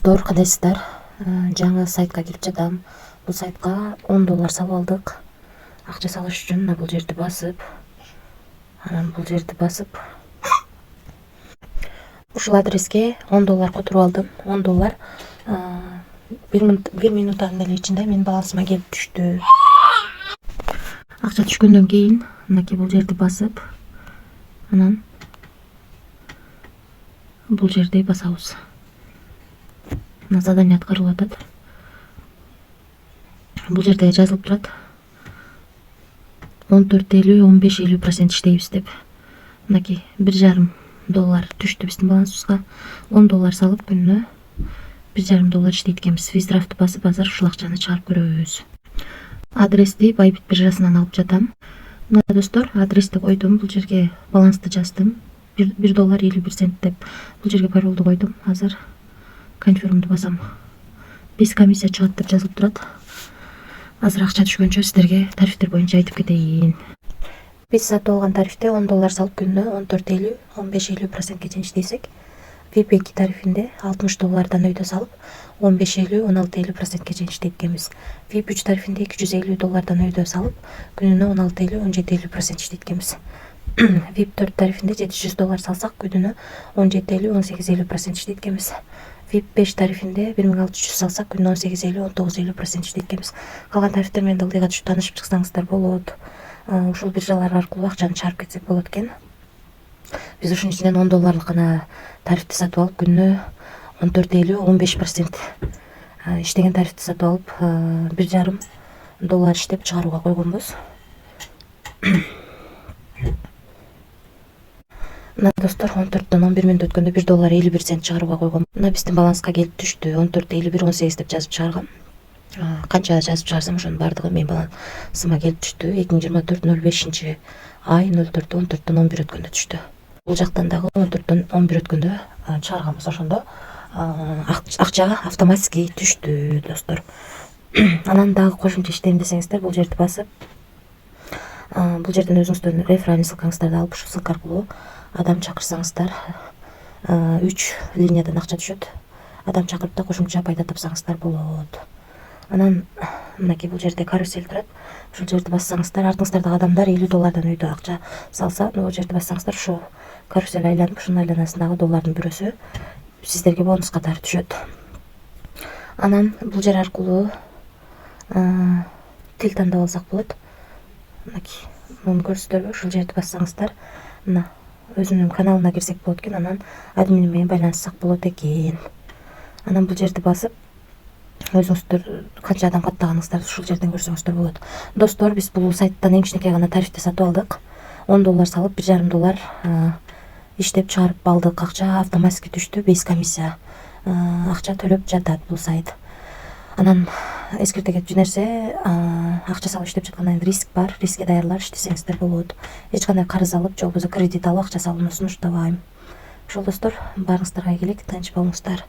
Достор, кандайсыздар? Жаңы сайтка кирип жатам. Бул сайтка $10 салып алдык. Акча салыш үчүн бул жерди басып, ушул адреске $10 которуп алдым. $10 бир минуттан эле ичинде менин балансыма келип түштү. Акча түшкөндөн кийин мынакей бул жерди басып, анан бул жерди басабыз. Задание аткарылып атат. Бул жерде жазылып турат. 14,50-15,50% иштейбиз деп. Мынакей $1,5 түштү биздин балансыбызга. $10 салып күнүнө $1,5 иштейт экенбиз. Виздрафтты басып азыр ушул акчаны чыгарып көрөбүз. Адрести Байбит биржасынан алып жатам. Мына достор, адрести койдум. Бул жерге балансты жаздым. $1,50 деп. Бул жерге паролду койдум. Азыр конфирмду басам. Биз комиссия чыгат деп жазылып турат. Азыр акча түшкөнчө сиздерге тарифтер боюнча айтып кетейин. Биз сатып алган тарифте $10 салып күнүнө 14,50-15,50%ге чейин иштесек, VIP2 тарифинде $60 өйдө салып 15,50-16,50%ге чейин иштейт экенбиз. VIP3 тарифинде $250 өйдө салып күнүнө 16,50-17,50% иштейт экенбиз. VIP4 тарифинде $700 салсак күнүнө 17,50-18,50% иштейт экенбиз. VIP5 тарифинде 1600 салсак күнүнө 18,50-19,50% иштейт экенбиз. Калган тарифтер менен ылдыйга түшүп таанышып чыксаңыздар болот. Ушул биржалар аркылуу акчаны чыгарып кетсек болот экен. Биз ушунун ичинен $10 гана тарифти сатып алып күнүнө 14,50-15% иштеген тарифти сатып алып $1,5 иштеп чыгарууга койгонбуз. Мына достор, 14-төн 11 мүнөт өткөндө $1,51 чыгарууга койгом. Мына биздин баланска келип түштү. 14,51-18 деп жазып чыгаргам. Канча жазып чыгарсам ошонун баардыгы менин балансыма келип түштү. 2024-05 ай 04-14-төн 11 өткөндө түштү. Бул жактан дагы 14-төн 11 өткөндө чыгарганбыз. Ошондо акча автоматически түштү, достор. Анан дагы кошумча иштейм десеңиздер, бул жерди басып, бул жерден өзүңүздөрдүн реферальный ссылкаңыздарды алып, ушул ссылка аркылуу адам чакырсаңыздар 3 линиядан акча түшөт. Адам чакырып да кошумча пайда тапсаңыздар болот. Анан мынакей бул жерде карусель турат. Ушул жерди бассаңыздар, артыңыздардагы адамдар $50 өйдө акча салса, бул жерди бассаңыздар, ушул карусель айланып, ушунун айланасындагы доллардын бирөөсү сиздерге бонус катары түшөт. Анан бул жер аркылуу тил тандап алсак болот. Мынакей, муну көрсөтөрбү? Ушул жерди бассаңыздар, мына өзүнүн каналына кирсек болот экен, анан админ менен байланыссак болот экен. Анан бул жерди басып, өзүңүздөр канча адам каттаганыңыздарды ушул жерден көрсөңүздөр болот. Достор, биз бул сайттан эң кичинекей гана тарифти сатып алдык. $10 салып $1,5 иштеп чыгарып алдык. Акча автоматически түштү, без комиссия акча төлөп жатат бул сайт. Анан эскерте кетчү нерсе, акча салып иштеп жаткандан кийин риск бар. Рискке даярдалып иштесеңиздер болот. Эч кандай карыз алып, же болбосо кредит алып акча салууну сунуштабайм. Ошол достор, баарыңыздарга ийгилик, тынч болуңуздар.